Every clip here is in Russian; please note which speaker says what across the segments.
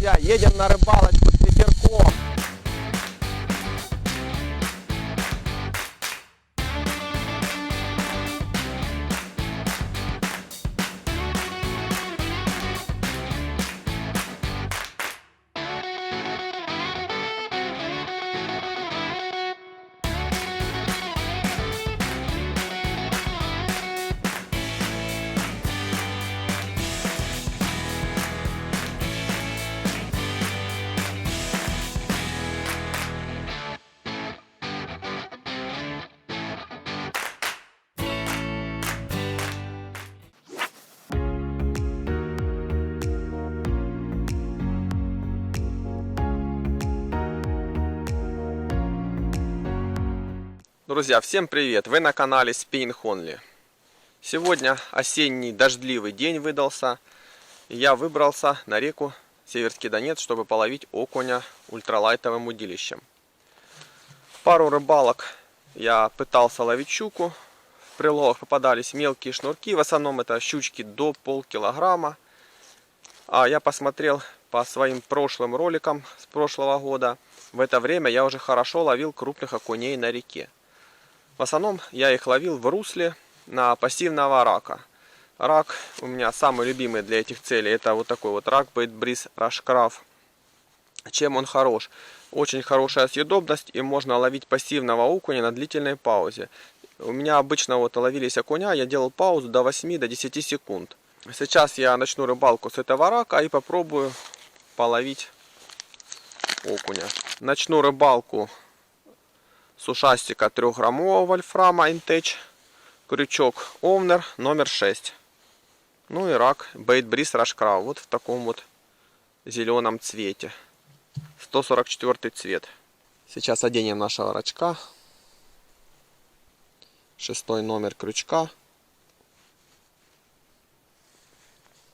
Speaker 1: друзья, едем на рыбалочку с ветерком. Друзья, всем привет! Вы на канале Spinning Only. Сегодня осенний дождливый день выдался. И я выбрался на реку Северский Донец, чтобы половить окуня ультралайтовым удилищем. Пару рыбалок я пытался ловить щуку. В приловах попадались мелкие шнурки. В основном это щучки до полкилограмма. А я посмотрел по своим прошлым роликам с прошлого года. В это время я уже хорошо ловил крупных окуней на реке. В основном я их ловил в русле на пассивного рака. Рак у меня самый любимый для этих целей. Это вот такой вот рак Bait Breeze Rush Craft. Чем он хорош? Очень хорошая съедобность, и можно ловить пассивного окуня на длительной паузе. У меня обычно вот ловились окуня, я делал паузу до 8-10 секунд. Сейчас я начну рыбалку с этого рака и попробую половить окуня. Начну рыбалку с ушастика 3-граммового вольфрама Intech, крючок Овнер номер 6. Ну и рак Bait Breeze Rush Craft, вот в таком вот зеленом цвете. 144 цвет. Сейчас оденем нашего рачка. 6-й номер крючка.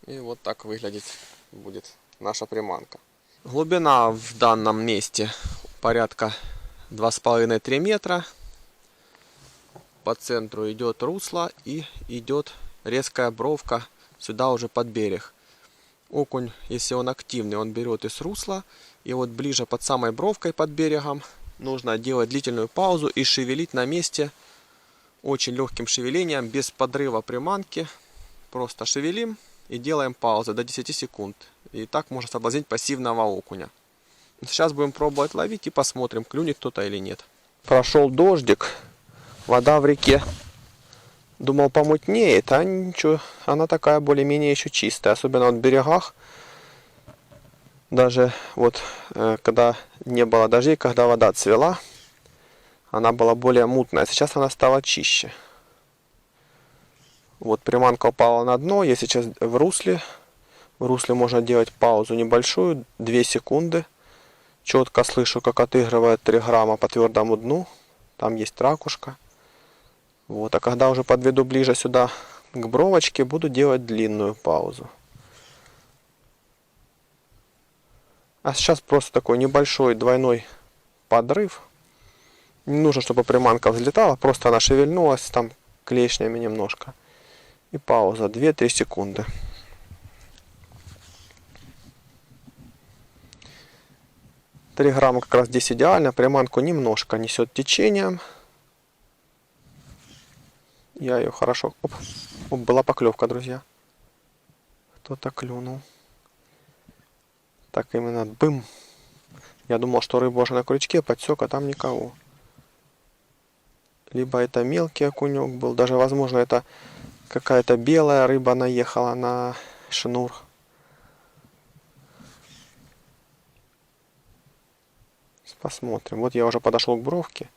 Speaker 1: И вот так выглядит будет наша приманка. Глубина в данном месте порядка 2,5-3 метра. По центру идет русло и идет резкая бровка сюда уже под берег. Окунь, если он активный, он берет из русла. И вот ближе под самой бровкой под берегом нужно делать длительную паузу и шевелить на месте очень легким шевелением, без подрыва приманки. Просто шевелим и делаем паузу до 10 секунд. И так можно соблазнить пассивного окуня. Сейчас будем пробовать ловить и посмотрим, клюнет кто-то или нет. Прошел дождик, вода в реке, думал, помутнеет, а ничего, она такая более-менее еще чистая, особенно в берегах. Даже вот когда не было дождей, когда вода цвела, она была более мутная, сейчас она стала чище. Вот приманка упала на дно, я сейчас в русле можно делать паузу небольшую, 2 секунды. Четко слышу, как отыгрывает 3 грамма по твердому дну. Там есть ракушка. Вот. А когда уже подведу ближе сюда к бровочке, буду делать длинную паузу. А сейчас просто такой небольшой двойной подрыв. Не нужно, чтобы приманка взлетала. Просто она шевельнулась там клешнями немножко. И пауза 2-3 секунды. 3 грамма как раз здесь идеально. Приманку немножко несет течением. Я ее хорошо... Оп, была поклевка, друзья. Кто-то клюнул. Так именно, бым. Я думал, что рыба уже на крючке, подсек, а там никого. Либо это мелкий окунек был. Даже, возможно, это какая-то белая рыба наехала на шнур. Посмотрим. Вот я уже подошел к бровке.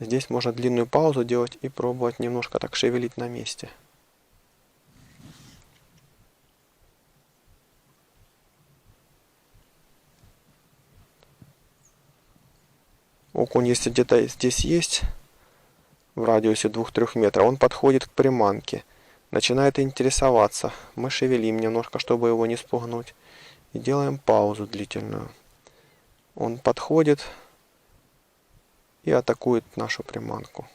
Speaker 1: Здесь можно длинную паузу делать и пробовать немножко так шевелить на месте. Окунь, если где-то здесь есть, в радиусе 2-3 метров, он подходит к приманке. Начинает интересоваться. Мы шевелим немножко, чтобы его не спугнуть. И делаем паузу длительную. Он подходит и атакует нашу приманку.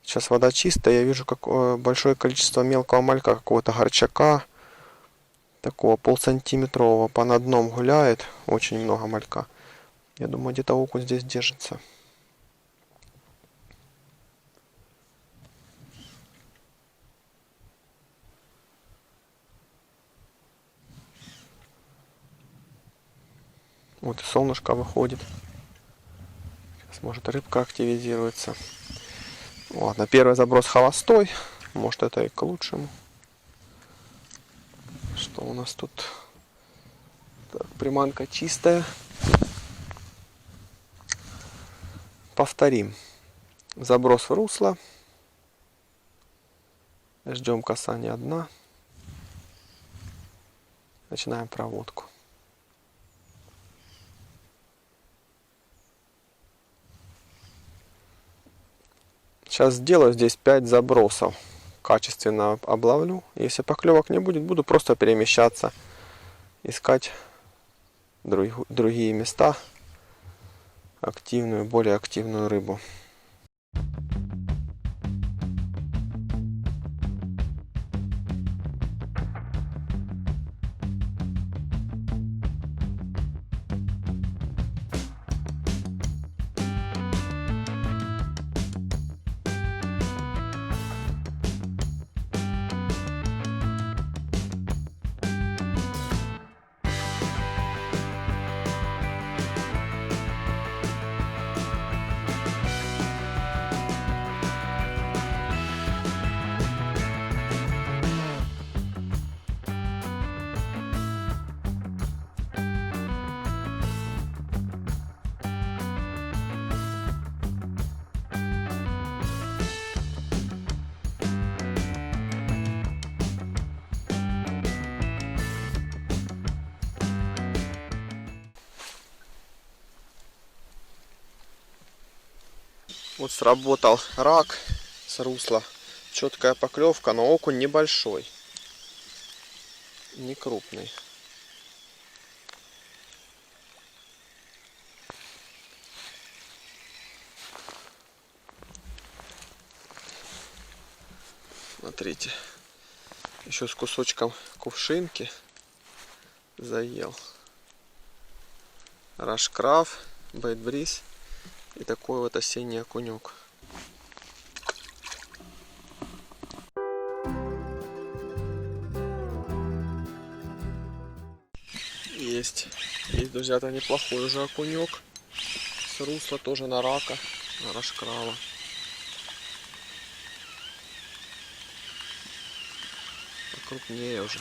Speaker 1: Сейчас вода чистая, я вижу большое количество мелкого малька, какого-то горчака. Такого полсантиметрового, по надном гуляет. Очень много малька. Я думаю, где-то окунь здесь держится. Вот и солнышко выходит. Сейчас, может, рыбка активизируется. Ладно, первый заброс холостой. Может, это и к лучшему. Что у нас тут? Так, приманка чистая. Повторим. Заброс в русло. Ждем касания дна. Начинаем проводку. Сейчас сделаю здесь 5 забросов. Качественно обловлю. Если поклевок не будет, буду просто перемещаться. Искать другие места. Активную, более активную рыбу. Вот сработал рак с русла. Четкая поклевка, но окунь небольшой. Не крупный. Смотрите. Еще с кусочком кувшинки заел. Рашкраф, бейтбриз. И такой вот осенний окунек. Есть, друзья, это неплохой уже окунек. С русла тоже на рака, на рашкрава. Покрупнее уже.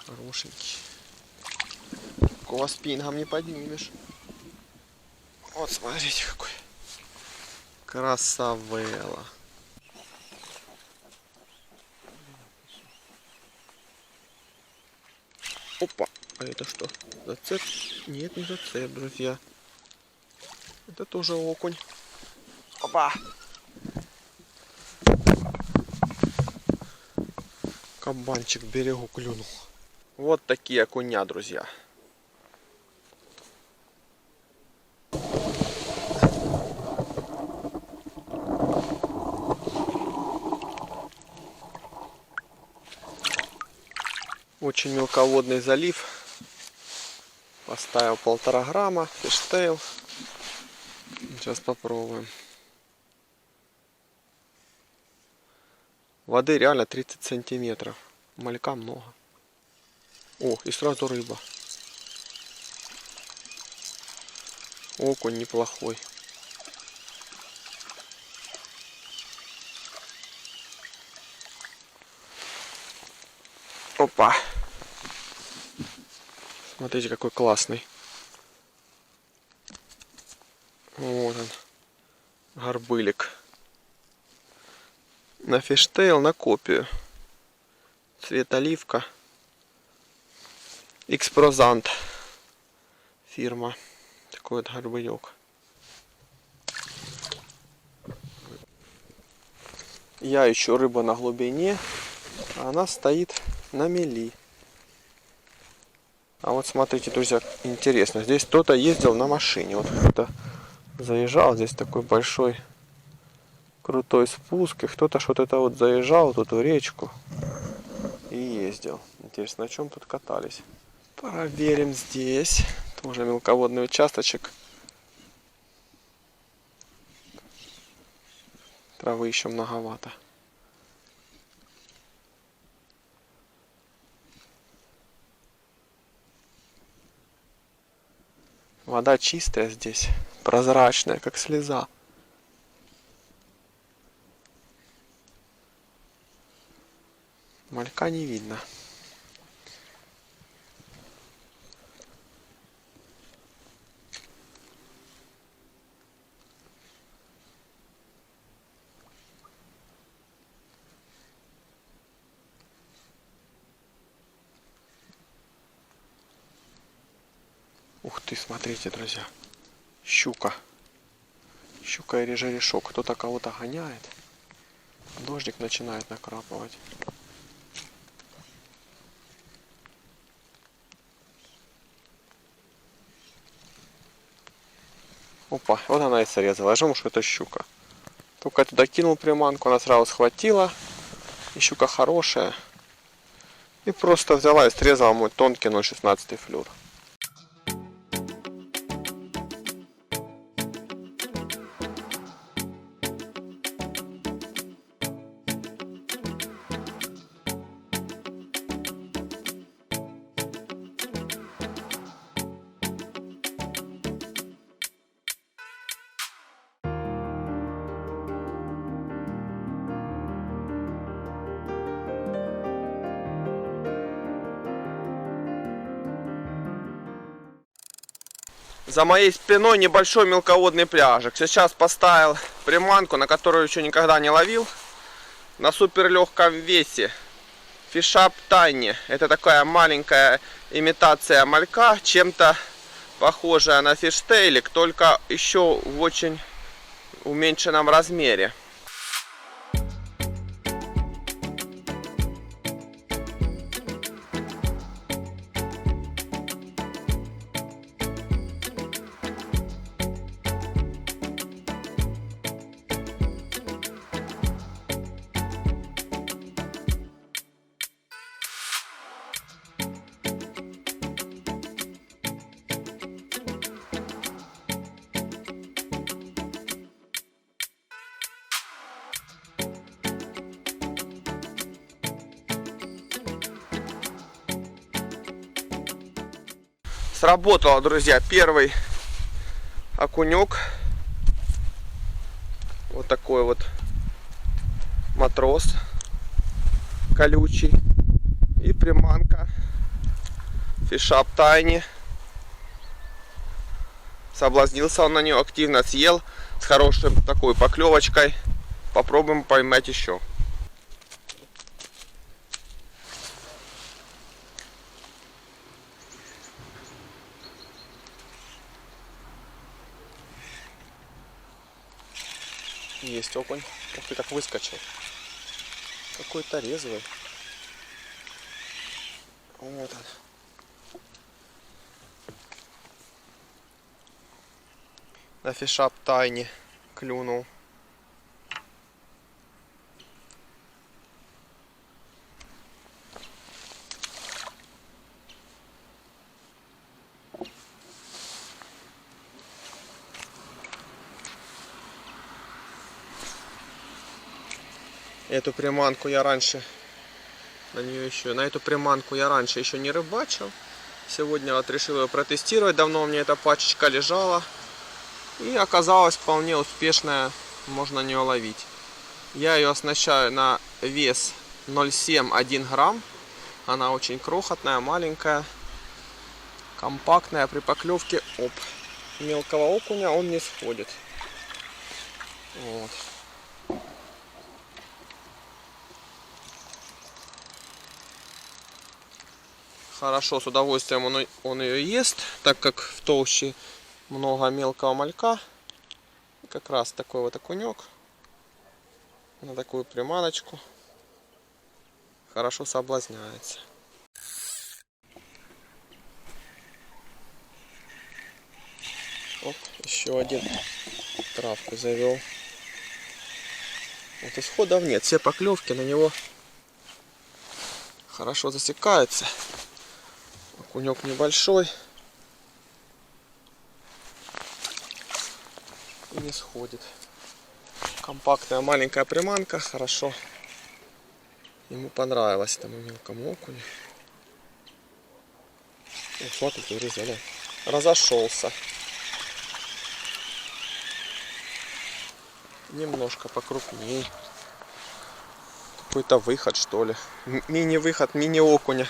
Speaker 1: Хорошенький. Такого спингом не поднимешь. Вот смотрите какой. Красавелла. Опа, а это что? Зацеп? Нет, не зацеп, друзья. Это тоже окунь. Опа! Кабанчик к берегу клюнул. Вот такие окуня, друзья. Очень мелководный залив. Поставил 1,5 грамма, фиштейл. Сейчас попробуем. Воды реально 30 сантиметров. Малька много. О, и сразу рыба. Окунь неплохой. Опа. Смотрите, какой классный. Вот он. Горбылик. На фиштейл, на копию. Цвет оливка. Экспрозант. Фирма. Такой вот горбылек. Я ищу рыбу на глубине. А она стоит на мели. А вот смотрите, друзья, интересно. Здесь кто-то ездил на машине. Вот кто-то заезжал. Здесь такой большой крутой спуск. И кто-то что-то вот заезжал тут в речку и ездил. Интересно, на чем тут катались? Проверим здесь. Тоже мелководный участочек. Травы еще многовато. Вода чистая здесь, прозрачная, как слеза. Малька не видно. Ух ты, смотрите, друзья. Щука. Щука или жерешок. Кто-то кого-то гоняет. Дождик начинает накрапывать. Опа, вот она и срезала. Я думал, что это щука. Только я туда кинул приманку, она сразу схватила. И щука хорошая. И просто взяла и срезала мой тонкий 0,16 флюр. За моей спиной небольшой мелководный пляжик. Сейчас поставил приманку, на которую еще никогда не ловил. На супер легком весе. Фишап Tiny. Это такая маленькая имитация малька. Чем-то похожая на фиштейлик, только еще в очень уменьшенном размере. Сработало, друзья, первый окунек. Вот такой вот матрос колючий. И приманка Фишап Tiny. Соблазнился он на нее, активно съел. С хорошей такой поклевочкой. Попробуем поймать еще. Есть окунь. Ух ты, как выскочил. Какой-то резвый. Вот он. На Фишап Tiny клюнул. Эту приманку я раньше на эту приманку я раньше еще не рыбачил. Сегодня вот решил ее протестировать. Давно у меня эта пачечка лежала. И оказалась вполне успешная. Можно на нее ловить. Я ее оснащаю на вес 0,7-1 грамм. Она очень крохотная, маленькая, компактная. При поклевке мелкого окуня он не сходит. Вот. Хорошо, с удовольствием он ее ест, так как в толще много мелкого малька. И как раз такой вот окунек на такую приманочку хорошо соблазняется. Оп, еще один травку завел. Вот исходов нет. Все поклевки на него хорошо засекаются. Окунек небольшой. И не сходит. Компактная маленькая приманка. Хорошо. Ему понравилось этому мелкому окуню. О, смотрите, друзья, да? Разошелся. Немножко покрупнее. Какой-то выход, что ли. Мини-выход, мини-окуня.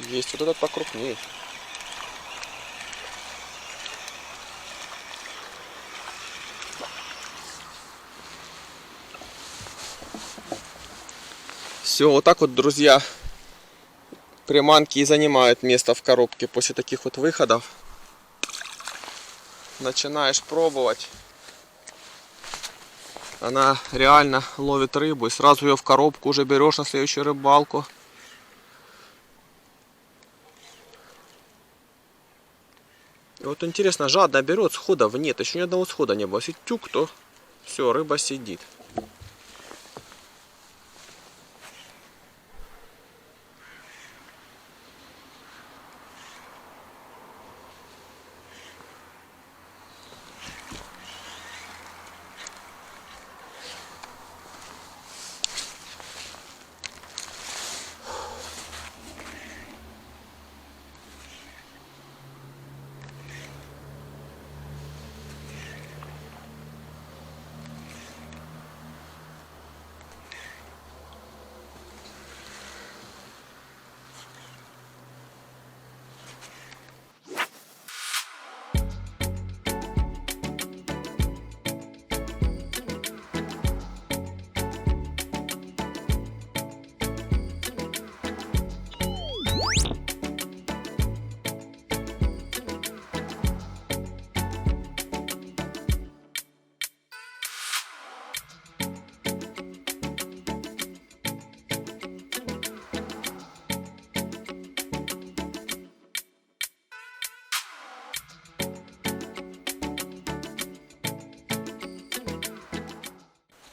Speaker 1: Есть вот этот покрупнее. Все, вот так вот, друзья, приманки и занимают место в коробке после таких вот выходов. Начинаешь пробовать. Она реально ловит рыбу, и сразу ее в коробку уже берешь на следующую рыбалку. И вот интересно, жадно берет, сходов нет, еще ни одного схода не было. Если тюк, то все, рыба сидит.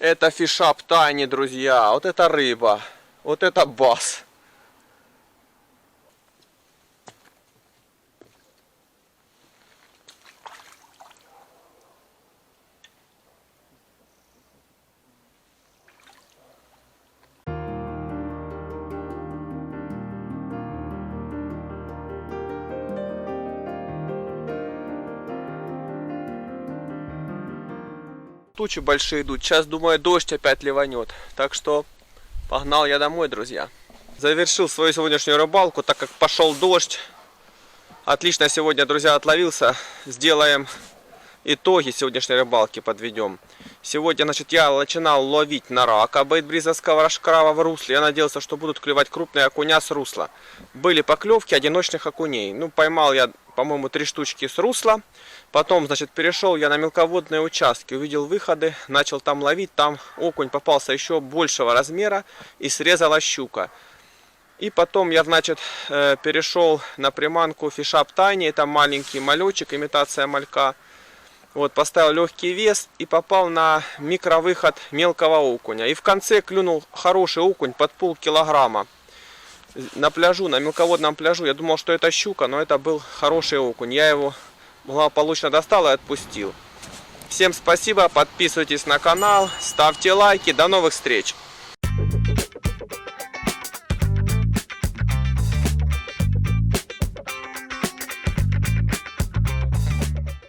Speaker 1: Это фишап Тайни, друзья. Вот это рыба. Вот это бас. Тучи большие идут. Сейчас, думаю, дождь опять ливанет. Так что погнал я домой, друзья. Завершил свою сегодняшнюю рыбалку, так как пошел дождь. Отлично сегодня, друзья, отловился. Сделаем итоги сегодняшней рыбалки, подведем. Сегодня, значит, я начинал ловить на рака бейтбризовского рашкрава в русле. Я надеялся, что будут клевать крупные окуня с русла. Были поклевки одиночных окуней. Ну, поймал я, по-моему, 3 штучки с русла. Потом, значит, перешел я на мелководные участки, увидел выходы, начал там ловить. Там окунь попался еще большего размера и срезала щука. И потом я, значит, перешел на приманку фишап Тайни. Это маленький малечек, имитация малька. Вот, поставил легкий вес и попал на микровыход мелкого окуня. И в конце клюнул хороший окунь под полкилограмма. На пляжу, на мелководном пляжу. Я думал, что это щука, но это был хороший окунь. Я его благополучно достал и отпустил. Всем спасибо, подписывайтесь на канал, ставьте лайки. До новых встреч!